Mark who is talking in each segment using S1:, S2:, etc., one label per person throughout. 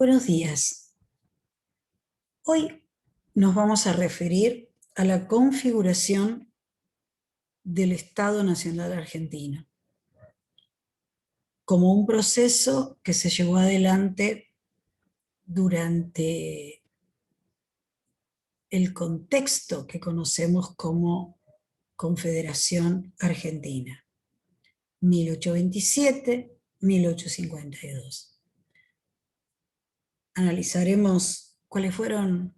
S1: Buenos días. Hoy nos vamos a referir a la configuración del Estado Nacional Argentino, como un proceso que se llevó adelante durante el contexto que conocemos como Confederación Argentina, 1827-1852. Analizaremos cuáles fueron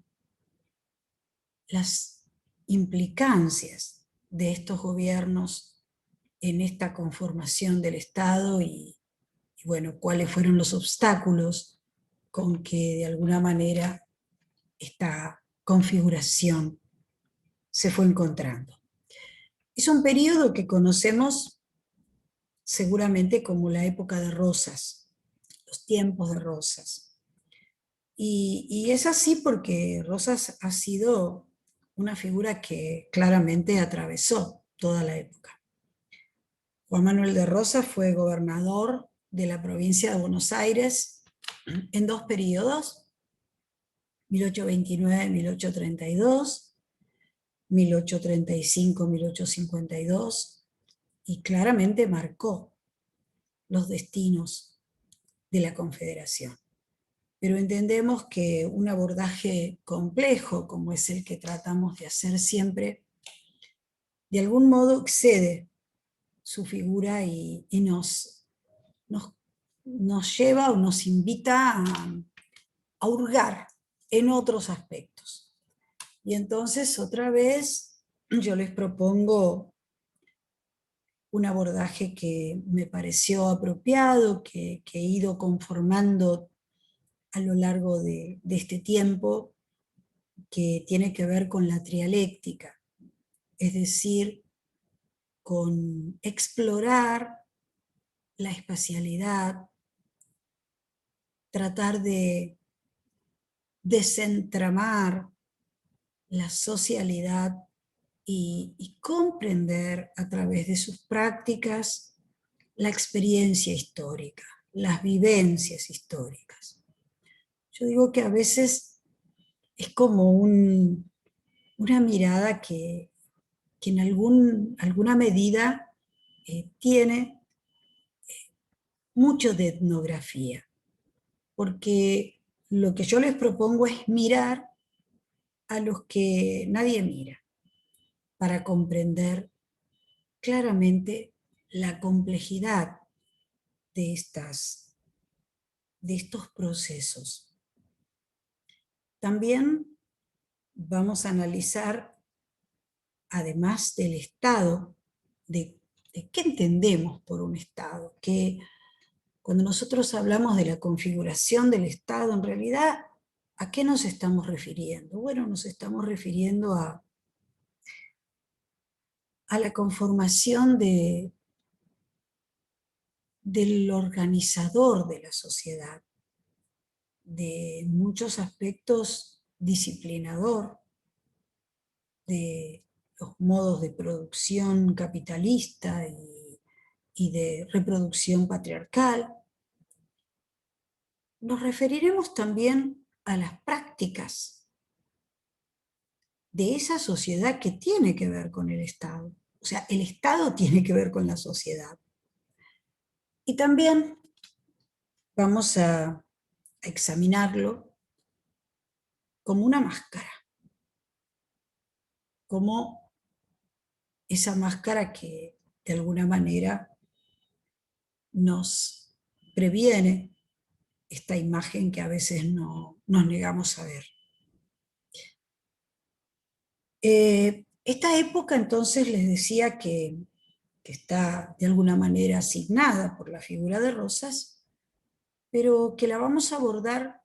S1: las implicancias de estos gobiernos en esta conformación del Estado y bueno, cuáles fueron los obstáculos con que de alguna manera esta configuración se fue encontrando. Es un periodo que conocemos seguramente como la época de Rosas, los tiempos de Rosas. Y es así porque Rosas ha sido una figura que claramente atravesó toda la época. Juan Manuel de Rosas fue gobernador de la provincia de Buenos Aires en dos periodos, 1829-1832, 1835-1852, y claramente marcó los destinos de la Confederación. Pero entendemos que un abordaje complejo, como es el que tratamos de hacer siempre, de algún modo excede su figura y nos lleva o nos invita a hurgar en otros aspectos. Y entonces otra vez yo les propongo un abordaje que me pareció apropiado, que he ido conformando a lo largo de este tiempo, que tiene que ver con la trialéctica, es decir, con explorar la espacialidad, tratar de desentramar la socialidad y comprender a través de sus prácticas la experiencia histórica, las vivencias históricas. Yo digo que a veces es como una mirada que en alguna medida tiene mucho de etnografía, porque lo que yo les propongo es mirar a los que nadie mira, para comprender claramente la complejidad de estos procesos. También vamos a analizar, además del Estado, de qué entendemos por un Estado, que cuando nosotros hablamos de la configuración del Estado, en realidad, ¿a qué nos estamos refiriendo? Bueno, nos estamos refiriendo a la conformación del organizador de la sociedad, de muchos aspectos disciplinador, de los modos de producción capitalista y de reproducción patriarcal. Nos referiremos también a las prácticas de esa sociedad que tiene que ver con el Estado. O sea, el Estado tiene que ver con la sociedad. Y también vamos a examinarlo como una máscara, como esa máscara que de alguna manera nos previene esta imagen que a veces no nos negamos a ver. Esta época entonces les decía que está de alguna manera asignada por la figura de Rosas, pero que la vamos a abordar,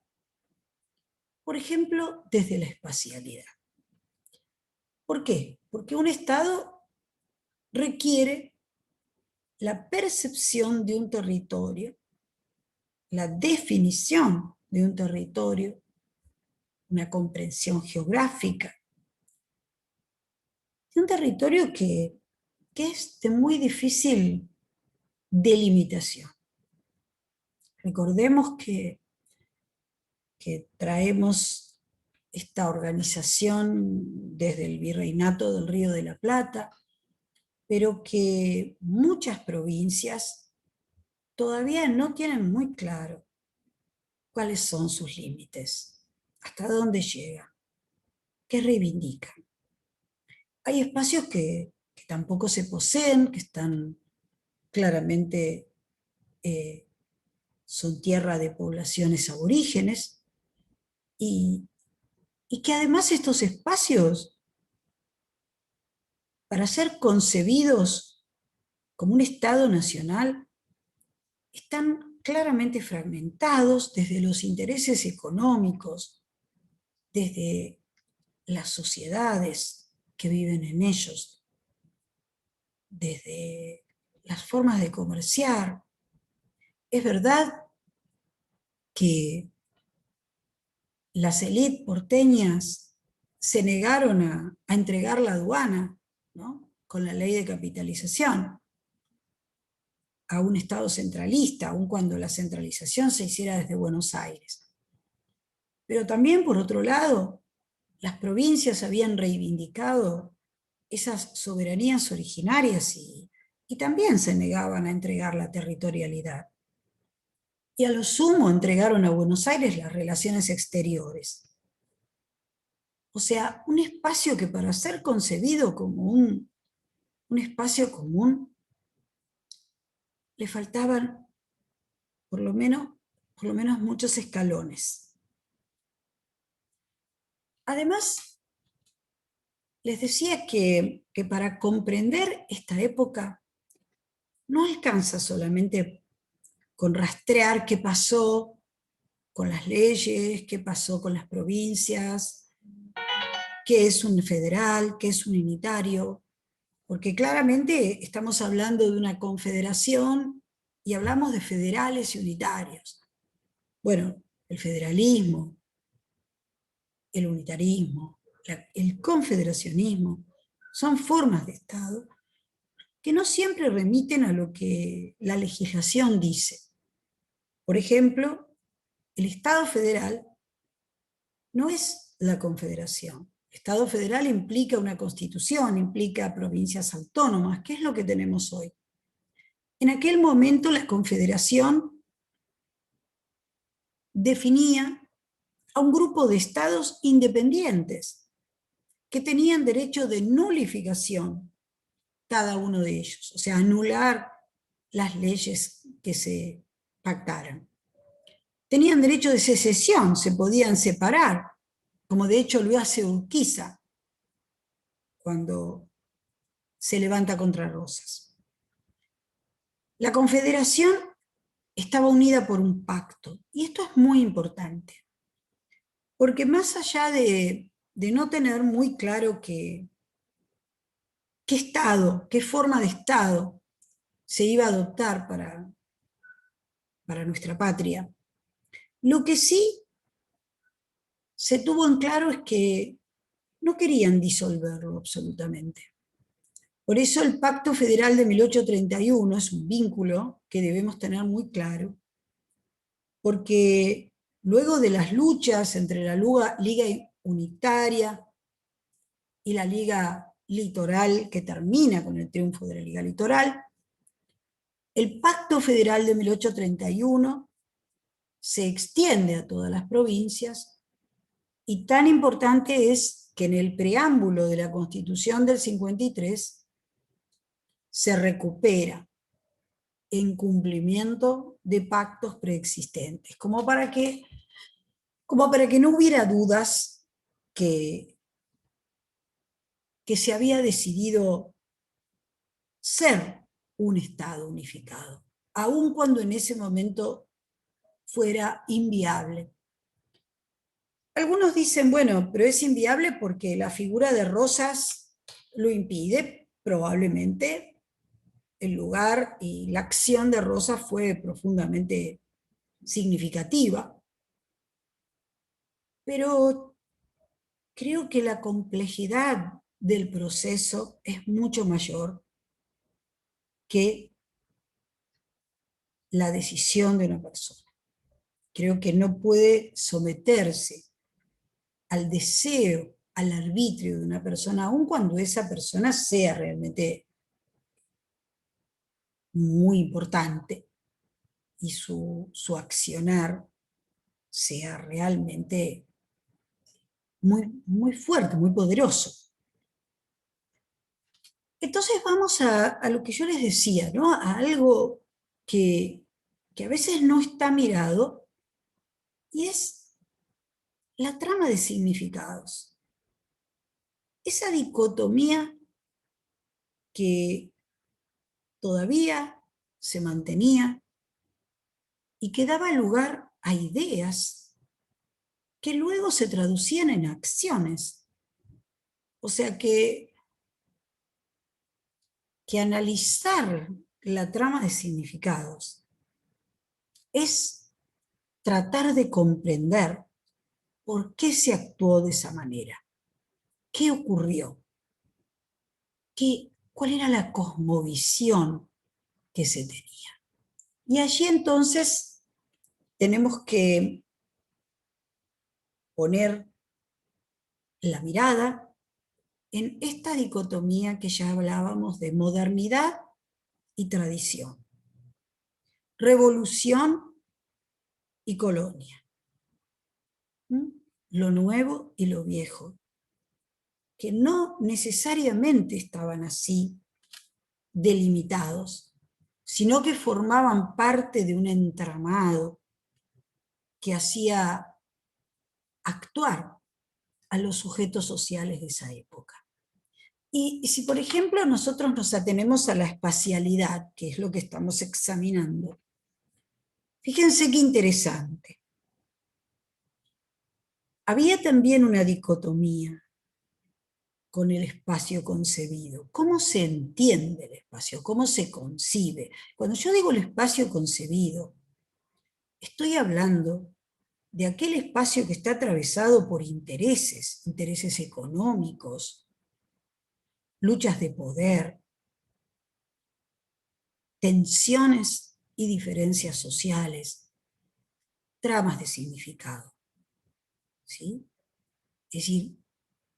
S1: por ejemplo, desde la espacialidad. ¿Por qué? Porque un Estado requiere la percepción de un territorio, la definición de un territorio, una comprensión geográfica, de un territorio que es de muy difícil delimitación. Recordemos que que traemos esta organización desde el Virreinato del Río de la Plata, pero que muchas provincias todavía no tienen muy claro cuáles son sus límites, hasta dónde llegan, qué reivindican. Hay espacios que tampoco se poseen, que están claramente, son tierra de poblaciones aborígenes, y, y que además estos espacios, para ser concebidos como un Estado nacional, están claramente fragmentados desde los intereses económicos, desde las sociedades que viven en ellos, desde las formas de comerciar. Es verdad que las élites porteñas se negaron a entregar la aduana, ¿no?, con la ley de capitalización, a un Estado centralista, aun cuando la centralización se hiciera desde Buenos Aires. Pero también, por otro lado, las provincias habían reivindicado esas soberanías originarias y también se negaban a entregar la territorialidad. Y a lo sumo entregaron a Buenos Aires las relaciones exteriores. O sea, un espacio que, para ser concebido como un espacio común, le faltaban por lo menos muchos escalones. Además, les decía que para comprender esta época no alcanza solamente con rastrear qué pasó con las leyes, qué pasó con las provincias, qué es un federal, qué es un unitario, porque claramente estamos hablando de una confederación y hablamos de federales y unitarios. Bueno, el federalismo, el unitarismo, el confederacionismo, son formas de Estado que no siempre remiten a lo que la legislación dice. Por ejemplo, el Estado federal no es la confederación. El Estado federal implica una constitución, implica provincias autónomas, que es lo que tenemos hoy. En aquel momento la confederación definía a un grupo de estados independientes que tenían derecho de nulificación, cada uno de ellos, o sea, anular las leyes que se pactaran. Tenían derecho de secesión, se podían separar, como de hecho lo hace Urquiza cuando se levanta contra Rosas. La confederación estaba unida por un pacto, y esto es muy importante, porque más allá de no tener muy claro qué Estado, qué forma de Estado se iba a adoptar para nuestra patria, lo que sí se tuvo en claro es que no querían disolverlo absolutamente. Por eso el Pacto Federal de 1831 es un vínculo que debemos tener muy claro, porque luego de las luchas entre la Liga Unitaria y la Liga Litoral, que termina con el triunfo de la Liga Litoral, el Pacto Federal de 1831 se extiende a todas las provincias, y tan importante es que en el preámbulo de la Constitución del 53 se recupera en cumplimiento de pactos preexistentes, como para que no hubiera dudas que se había decidido ser un Estado unificado, aun cuando en ese momento fuera inviable. Algunos dicen, bueno, pero es inviable porque la figura de Rosas lo impide. Probablemente el lugar y la acción de Rosas fue profundamente significativa, pero creo que la complejidad del proceso es mucho mayor que la decisión de una persona. creo que no puede someterse al deseo, al arbitrio de una persona, aun cuando esa persona sea realmente muy importante y su accionar sea realmente muy, muy fuerte, muy poderoso. Entonces vamos a lo que yo les decía, ¿no? A algo que a veces no está mirado, y es la trama de significados. Esa dicotomía que todavía se mantenía y que daba lugar a ideas que luego se traducían en acciones. O sea que analizar la trama de significados es tratar de comprender por qué se actuó de esa manera, qué ocurrió, cuál era la cosmovisión que se tenía. Y allí entonces tenemos que poner la mirada en esta dicotomía que ya hablábamos de modernidad y tradición, revolución y colonia, lo nuevo y lo viejo, que no necesariamente estaban así delimitados, sino que formaban parte de un entramado que hacía actuar a los sujetos sociales de esa época. Y si, por ejemplo, nosotros nos atenemos a la espacialidad, que es lo que estamos examinando, fíjense qué interesante. Había también una dicotomía con el espacio concebido. ¿Cómo se entiende el espacio? ¿Cómo se concibe? Cuando yo digo el espacio concebido, estoy hablando de aquel espacio que está atravesado por intereses, intereses económicos, luchas de poder, tensiones y diferencias sociales, tramas de significado. ¿Sí? Es decir,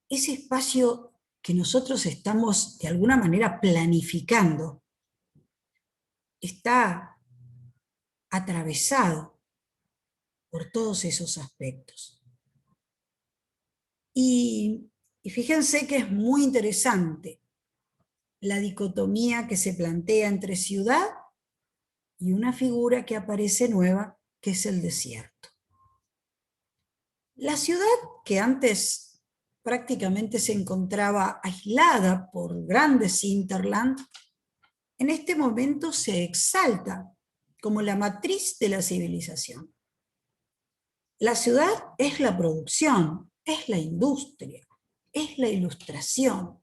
S1: ese espacio que nosotros estamos de alguna manera planificando está atravesado por todos esos aspectos. Y fíjense que es muy interesante la dicotomía que se plantea entre ciudad y una figura que aparece nueva, que es el desierto. La ciudad, que antes prácticamente se encontraba aislada por grandes hinterland, en este momento se exalta como la matriz de la civilización. La ciudad es la producción, es la industria, es la ilustración,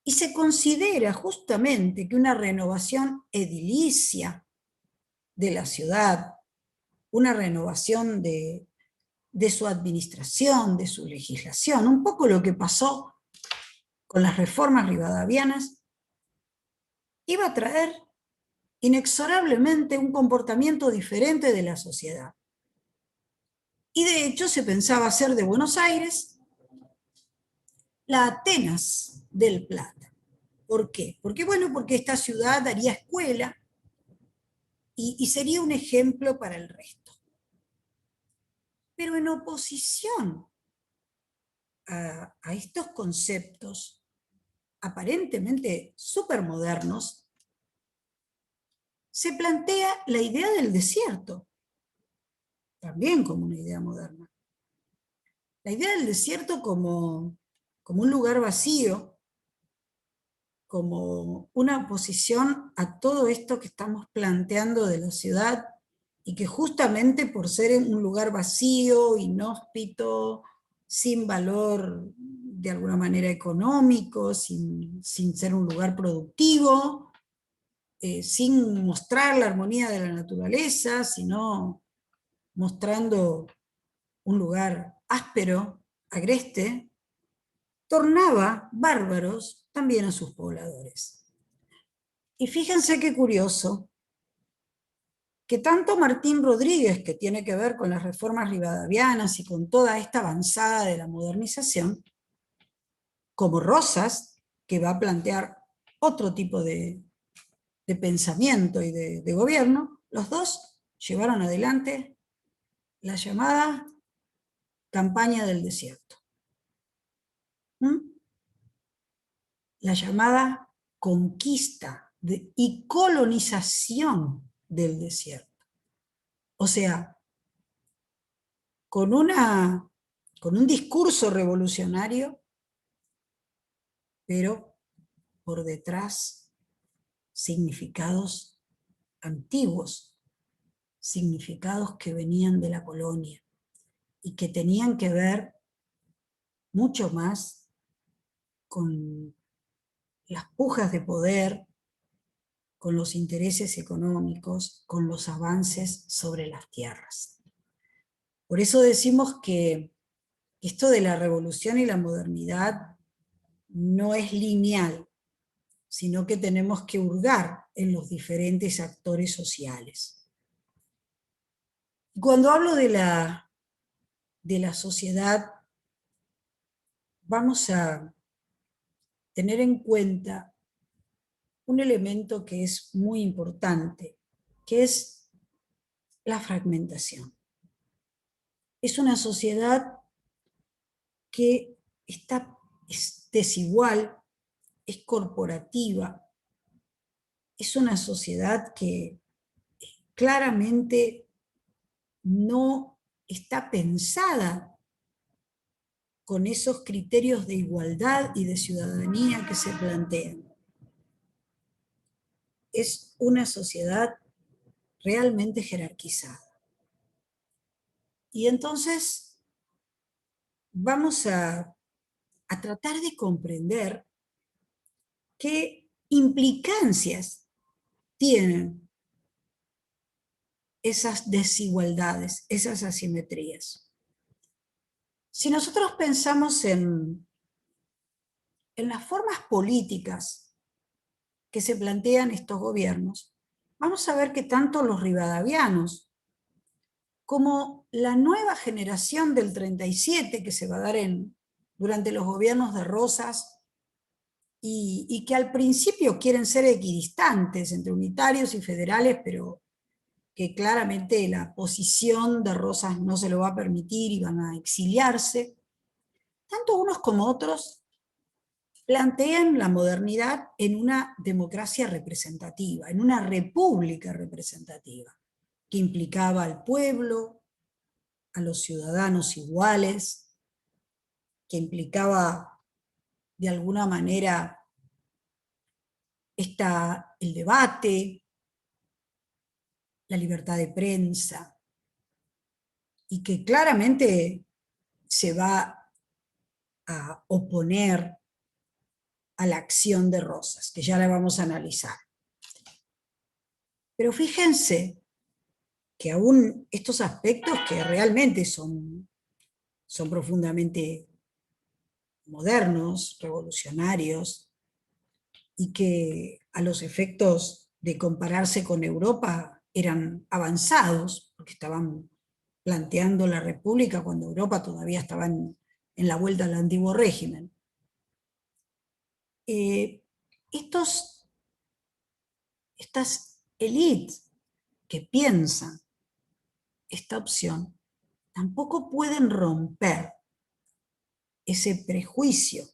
S1: y se considera justamente que una renovación edilicia de la ciudad, una renovación de su administración, de su legislación, un poco lo que pasó con las reformas rivadavianas, iba a traer inexorablemente un comportamiento diferente de la sociedad. Y de hecho se pensaba hacer de Buenos Aires la Atenas del Plata. ¿Por qué? Porque esta ciudad daría escuela y sería un ejemplo para el resto. Pero en oposición a estos conceptos aparentemente supermodernos, se plantea la idea del desierto, también como una idea moderna. La idea del desierto como un lugar vacío, como una oposición a todo esto que estamos planteando de la ciudad, y que justamente por ser un lugar vacío, inhóspito, sin valor de alguna manera económico, sin ser un lugar productivo, sin mostrar la armonía de la naturaleza, sino mostrando un lugar áspero, agreste, tornaba bárbaros también a sus pobladores. Y fíjense qué curioso, que tanto Martín Rodríguez, que tiene que ver con las reformas rivadavianas y con toda esta avanzada de la modernización, como Rosas, que va a plantear otro tipo de pensamiento y de gobierno, los dos llevaron adelante la llamada campaña del desierto. La llamada conquista y colonización del desierto. O sea, con un discurso revolucionario, pero por detrás significados antiguos, significados que venían de la colonia y que tenían que ver mucho más con las pujas de poder, con los intereses económicos, con los avances sobre las tierras. Por eso decimos que esto de la revolución y la modernidad no es lineal, sino que tenemos que hurgar en los diferentes actores sociales. Y cuando hablo de la sociedad, vamos a tener en cuenta un elemento que es muy importante, que es la fragmentación. Es una sociedad que es desigual, es corporativa, es una sociedad que claramente no está pensada con esos criterios de igualdad y de ciudadanía que se plantean. Es una sociedad realmente jerarquizada. Y entonces vamos a tratar de comprender qué implicancias tienen esas desigualdades, esas asimetrías. Si nosotros pensamos en las formas políticas que se plantean estos gobiernos, vamos a ver que tanto los rivadavianos como la nueva generación del 37 que se va a dar durante los gobiernos de Rosas y que al principio quieren ser equidistantes entre unitarios y federales, pero que claramente la posición de Rosas no se lo va a permitir y van a exiliarse. Tanto unos como otros plantean la modernidad en una democracia representativa, en una república representativa, que implicaba al pueblo, a los ciudadanos iguales, que implicaba de alguna manera el debate, la libertad de prensa, y que claramente se va a oponer a la acción de Rosas, que ya la vamos a analizar. Pero fíjense que aún estos aspectos que realmente son profundamente modernos, revolucionarios, y que a los efectos de compararse con Europa eran avanzados, porque estaban planteando la república cuando Europa todavía estaba en la vuelta al antiguo régimen. Estas élites que piensan esta opción tampoco pueden romper ese prejuicio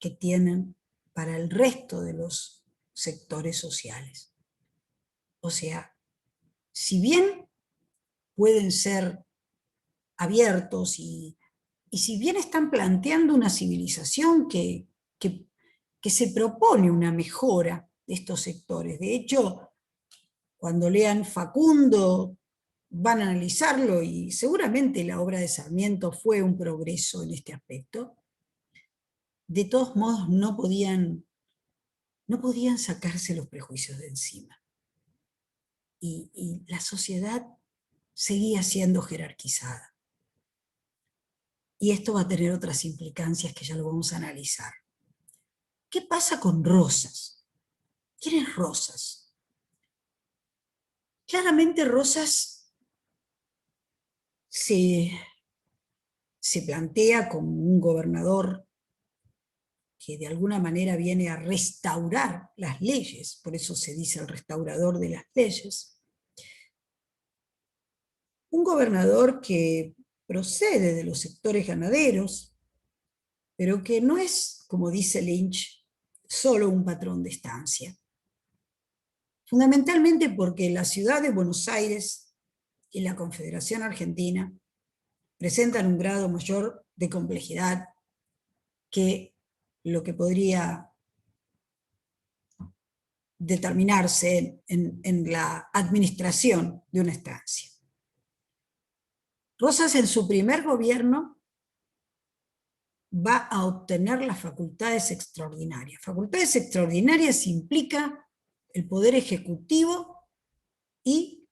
S1: que tienen para el resto de los sectores sociales. O sea, si bien pueden ser abiertos y si bien están planteando una civilización que se propone una mejora de estos sectores. De hecho, cuando lean Facundo van a analizarlo y seguramente la obra de Sarmiento fue un progreso en este aspecto. De todos modos no podían sacarse los prejuicios de encima. Y la sociedad seguía siendo jerarquizada. Y esto va a tener otras implicancias que ya lo vamos a analizar. ¿Qué pasa con Rosas? ¿Quién es Rosas? claramente Rosas se plantea como un gobernador que de alguna manera viene a restaurar las leyes, por eso se dice el restaurador de las leyes. Un gobernador que procede de los sectores ganaderos, pero que no es, como dice Lynch, solo un patrón de estancia. Fundamentalmente porque la ciudad de Buenos Aires y la Confederación Argentina presentan un grado mayor de complejidad que lo que podría determinarse en la administración de una estancia. Rosas en su primer gobierno va a obtener las facultades extraordinarias. Facultades extraordinarias implica el poder ejecutivo y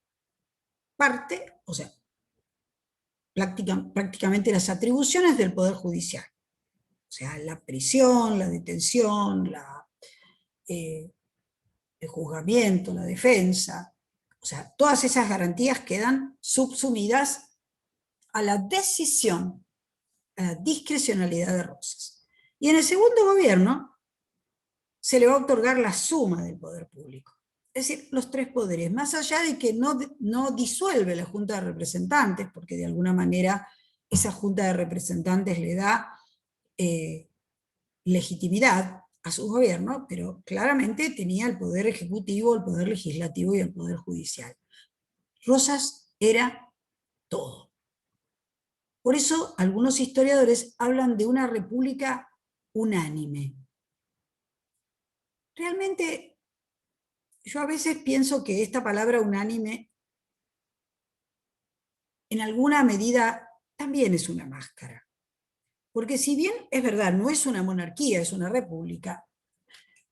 S1: parte, o sea, prácticamente las atribuciones del poder judicial. O sea, la prisión, la detención, el juzgamiento, la defensa, o sea, todas esas garantías quedan subsumidas a la decisión, a la discrecionalidad de Rosas. Y en el segundo gobierno se le va a otorgar la suma del poder público, es decir, los tres poderes, más allá de que no disuelve la Junta de Representantes, porque de alguna manera esa Junta de Representantes le da legitimidad a su gobierno, pero claramente tenía el poder ejecutivo, el poder legislativo y el poder judicial. Rosas era todo. Por eso algunos historiadores hablan de una república unánime. Realmente, yo a veces pienso que esta palabra unánime, en alguna medida, también es una máscara. Porque si bien es verdad, no es una monarquía, es una república,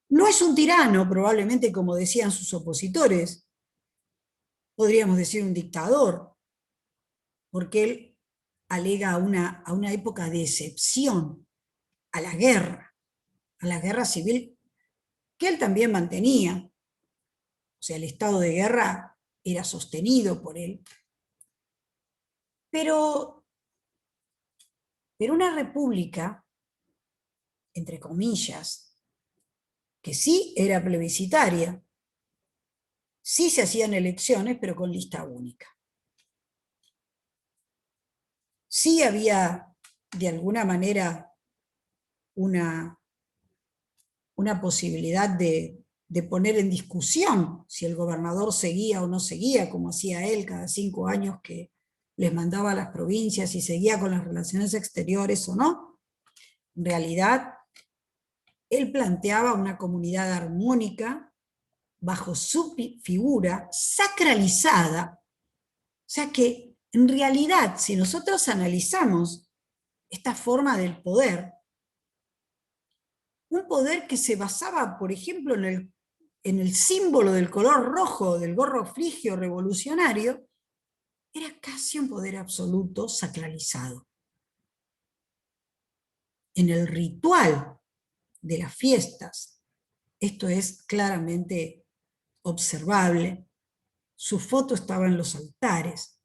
S1: no es un tirano, probablemente como decían sus opositores, podríamos decir un dictador, porque él alega a una época de excepción, a la guerra civil, que él también mantenía. O sea, el estado de guerra era sostenido por él. Pero una república, entre comillas, que sí era plebiscitaria, sí se hacían elecciones, pero con lista única. Sí había, de alguna manera, una posibilidad de poner en discusión si el gobernador seguía o no seguía, como hacía él cada 5 años que les mandaba a las provincias, si seguía con las relaciones exteriores o no. En realidad, él planteaba una comunidad armónica bajo su figura sacralizada. O sea que, en realidad, si nosotros analizamos esta forma del poder, un poder que se basaba, por ejemplo, en el símbolo del color rojo del gorro frigio revolucionario, era casi un poder absoluto sacralizado. En el ritual de las fiestas, esto es claramente observable, su foto estaba en los altares.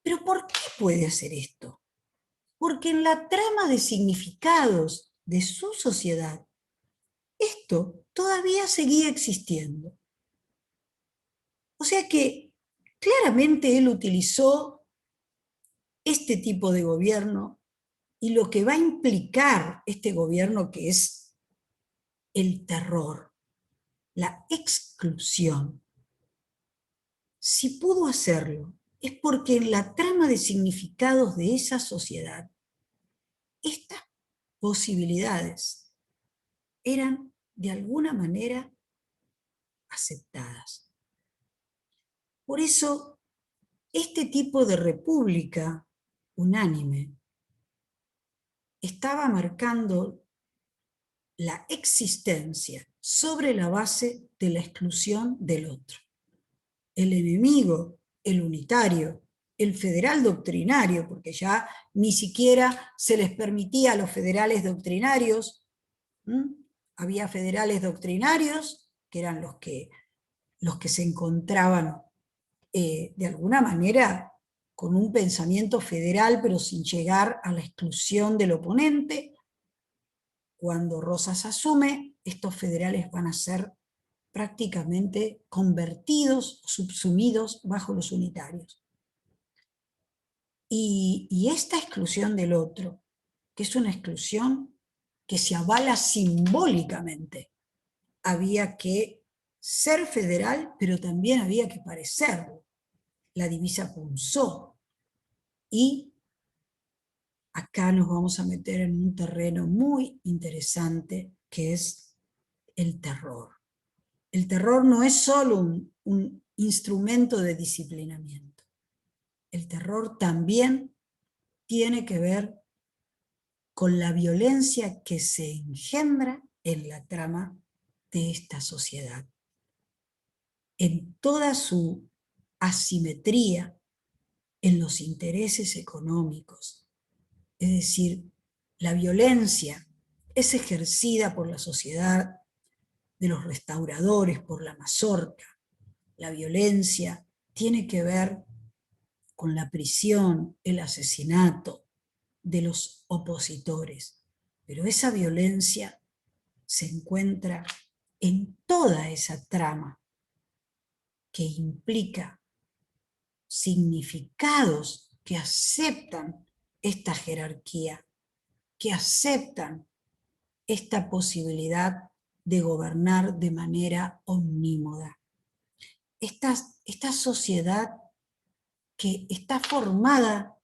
S1: ¿Pero por qué puede hacer esto? Porque en la trama de significados de su sociedad, esto todavía seguía existiendo. O sea que claramente él utilizó este tipo de gobierno y lo que va a implicar este gobierno, que es el terror, la exclusión. Si pudo hacerlo, es porque en la trama de significados de esa sociedad, estas posibilidades eran de alguna manera aceptadas. Por eso, este tipo de república unánime estaba marcando la existencia sobre la base de la exclusión del otro. El enemigo, el unitario, el federal doctrinario, porque ya ni siquiera se les permitía a los federales doctrinarios. Había federales doctrinarios, que eran los que se encontraban de alguna manera con un pensamiento federal, pero sin llegar a la exclusión del oponente. Cuando Rosas asume, estos federales van a ser prácticamente convertidos, subsumidos bajo los unitarios. Y esta exclusión del otro, que es una exclusión que se avala simbólicamente, había que ser federal, pero también había que parecerlo. La divisa punzó. Y acá nos vamos a meter en un terreno muy interesante, que es el terror. El terror no es solo un instrumento de disciplinamiento. El terror también tiene que ver con la violencia que se engendra en la trama de esta sociedad. En toda su asimetría en los intereses económicos. Es decir, la violencia es ejercida por la sociedad de los restauradores, por la mazorca. La violencia tiene que ver con la prisión, el asesinato de los opositores. Pero esa violencia se encuentra en toda esa trama que implica significados que aceptan esta jerarquía, que aceptan esta posibilidad de gobernar de manera omnímoda. Esta sociedad que está formada,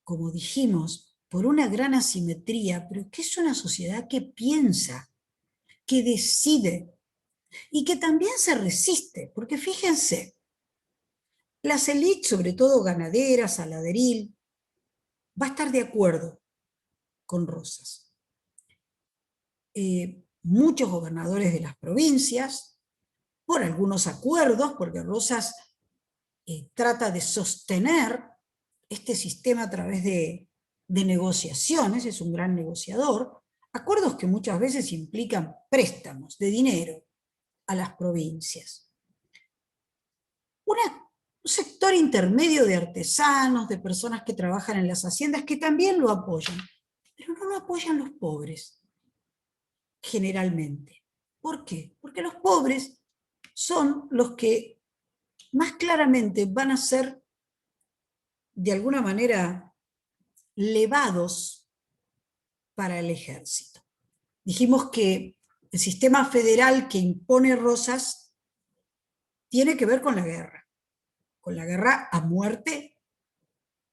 S1: como dijimos, por una gran asimetría, pero que es una sociedad que piensa, que decide y que también se resiste, porque fíjense, las élites, sobre todo ganaderas, saladeril, va a estar de acuerdo con Rosas. Muchos gobernadores de las provincias, por algunos acuerdos, porque Rosas trata de sostener este sistema a través de negociaciones, es un gran negociador, acuerdos que muchas veces implican préstamos de dinero a las provincias. Un sector intermedio de artesanos, de personas que trabajan en las haciendas, que también lo apoyan, pero no lo apoyan los pobres, generalmente. ¿Por qué? Porque los pobres son los que más claramente van a ser, de alguna manera, levados para el ejército. Dijimos que el sistema federal que impone Rosas tiene que ver con la guerra a muerte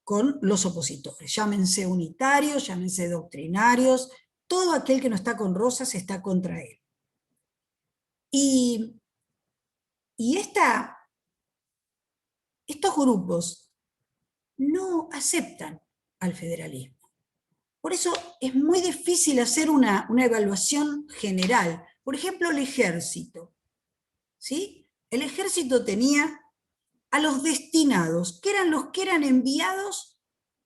S1: con los opositores, llámense unitarios, llámense doctrinarios, todo aquel que no está con Rosas está contra él. Y estos grupos no aceptan al federalismo. Por eso es muy difícil hacer una evaluación general. Por ejemplo, el ejército. ¿Sí? El ejército tenía a los destinados, que eran los que eran enviados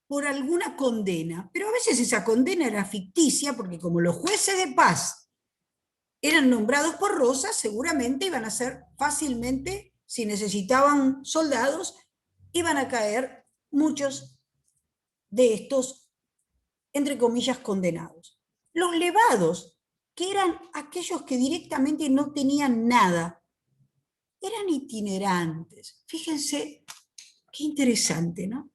S1: por alguna condena, pero a veces esa condena era ficticia, porque como los jueces de paz eran nombrados por Rosas, seguramente iban a ser fácilmente, si necesitaban soldados, iban a caer muchos de estos, entre comillas, condenados. Los levados, que eran aquellos que directamente no tenían nada, eran itinerantes. Fíjense qué interesante, ¿no?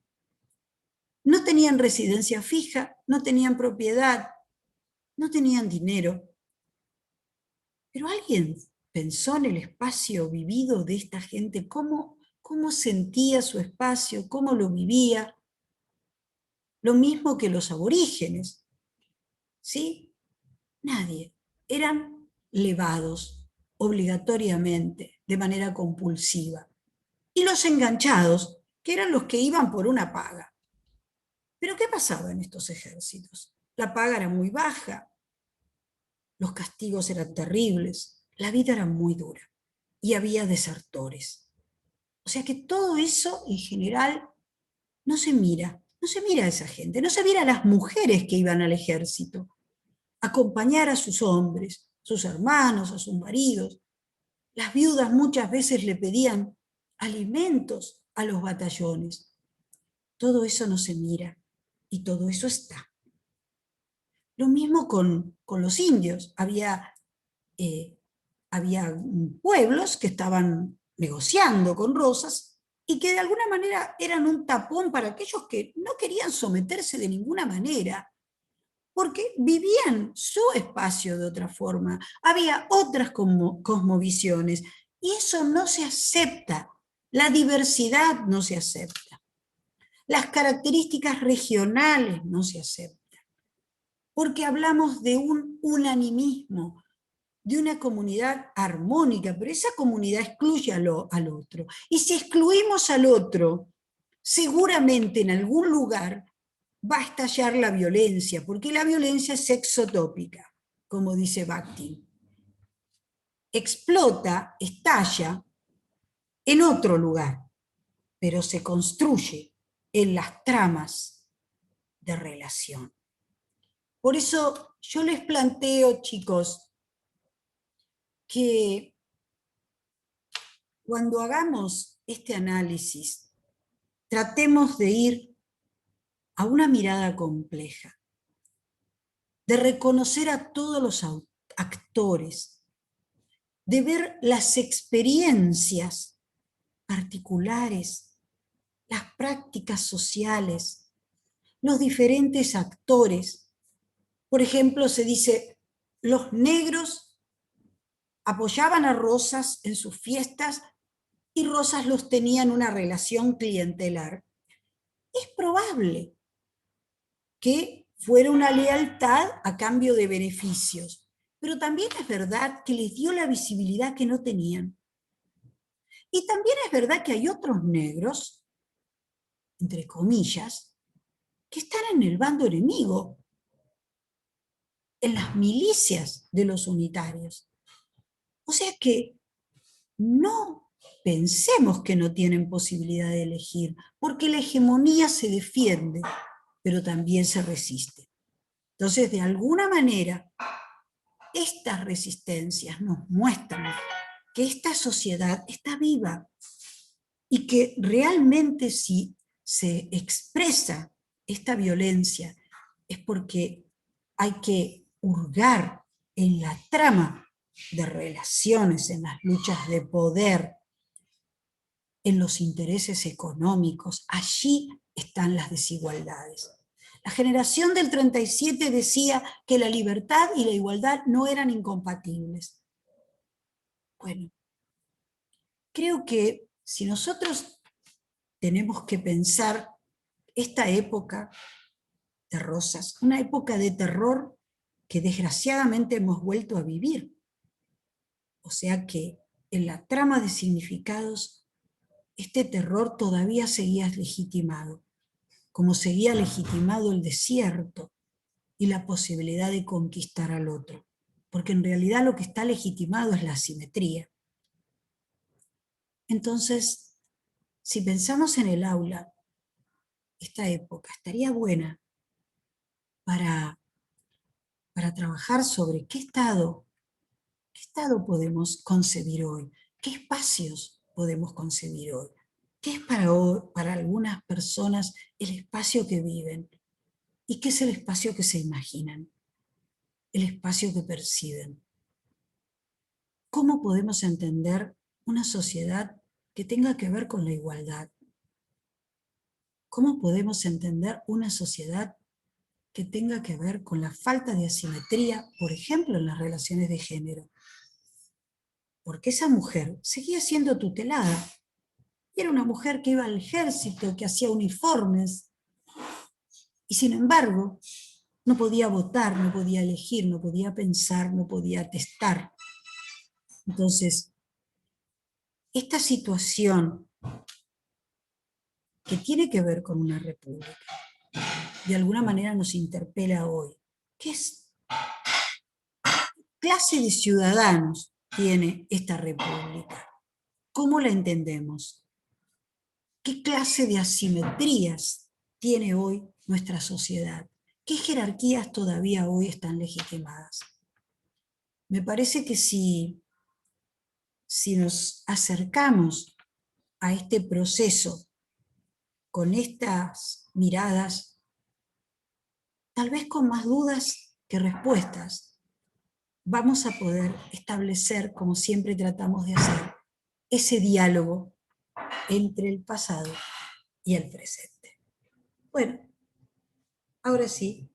S1: No tenían residencia fija, no tenían propiedad, no tenían dinero. Pero alguien pensó en el espacio vivido de esta gente, cómo sentía su espacio, cómo lo vivía. Lo mismo que los aborígenes. ¿Sí? Nadie. Eran levados obligatoriamente, de manera compulsiva. Y los enganchados, que eran los que iban por una paga. Pero ¿qué pasaba en estos ejércitos? La paga era muy baja, los castigos eran terribles, la vida era muy dura y había desertores. O sea que todo eso en general no se mira a esa gente, no se mira a las mujeres que iban al ejército, acompañar a sus hombres, sus hermanos, a sus maridos. Las viudas muchas veces le pedían alimentos a los batallones. Todo eso no se mira y todo eso está. Lo mismo con los indios. Había pueblos que estaban negociando con Rosas y que de alguna manera eran un tapón para aquellos que no querían someterse de ninguna manera, porque vivían su espacio de otra forma, había otras cosmovisiones, y eso no se acepta, la diversidad no se acepta, las características regionales no se aceptan, porque hablamos de un unanimismo, de una comunidad armónica, pero esa comunidad excluye al otro. Y si excluimos al otro, seguramente en algún lugar va a estallar la violencia, porque la violencia es exotópica, como dice Bakhtin. Explota, estalla en otro lugar, pero se construye en las tramas de relación. Por eso yo les planteo, chicos, que cuando hagamos este análisis, tratemos de ir a una mirada compleja, de reconocer a todos los actores, de ver las experiencias particulares, las prácticas sociales, los diferentes actores. Por ejemplo, se dice, los negros apoyaban a Rosas en sus fiestas y Rosas los tenía en una relación clientelar. Es probable que fuera una lealtad a cambio de beneficios, pero también es verdad que les dio la visibilidad que no tenían. Y también es verdad que hay otros negros, entre comillas, que están en el bando enemigo, en las milicias de los unitarios. O sea que no pensemos que no tienen posibilidad de elegir, porque la hegemonía se defiende, pero también se resiste. Entonces, de alguna manera, estas resistencias nos muestran que esta sociedad está viva y que realmente si se expresa esta violencia es porque hay que hurgar en la trama de relaciones, en las luchas de poder, en los intereses económicos. Allí están las desigualdades. La generación del 37 decía que la libertad y la igualdad no eran incompatibles. Bueno, creo que si nosotros tenemos que pensar esta época de Rosas, una época de terror que desgraciadamente hemos vuelto a vivir. O sea que en la trama de significados, este terror todavía seguía legitimado, como seguía legitimado el desierto y la posibilidad de conquistar al otro. Porque en realidad lo que está legitimado es la asimetría. Entonces, si pensamos en el aula, esta época estaría buena para trabajar sobre qué estado podemos concebir hoy, qué espacios podemos concebir hoy, qué es para algunas personas el espacio que viven y qué es el espacio que se imaginan, el espacio que perciben. ¿Cómo podemos entender una sociedad que tenga que ver con la igualdad? ¿Cómo podemos entender una sociedad que tenga que ver con la falta de asimetría, por ejemplo, en las relaciones de género? Porque esa mujer seguía siendo tutelada. Y era una mujer que iba al ejército, que hacía uniformes, y sin embargo, no podía votar, no podía elegir, no podía pensar, no podía testar. Entonces, esta situación que tiene que ver con una república, de alguna manera nos interpela hoy. ¿Qué clase de ciudadanos tiene esta república? ¿Cómo la entendemos? ¿Qué clase de asimetrías tiene hoy nuestra sociedad? ¿Qué jerarquías todavía hoy están legitimadas? Me parece que si nos acercamos a este proceso con estas miradas, tal vez con más dudas que respuestas, vamos a poder establecer, como siempre tratamos de hacer, ese diálogo entre el pasado y el presente. Bueno, ahora sí,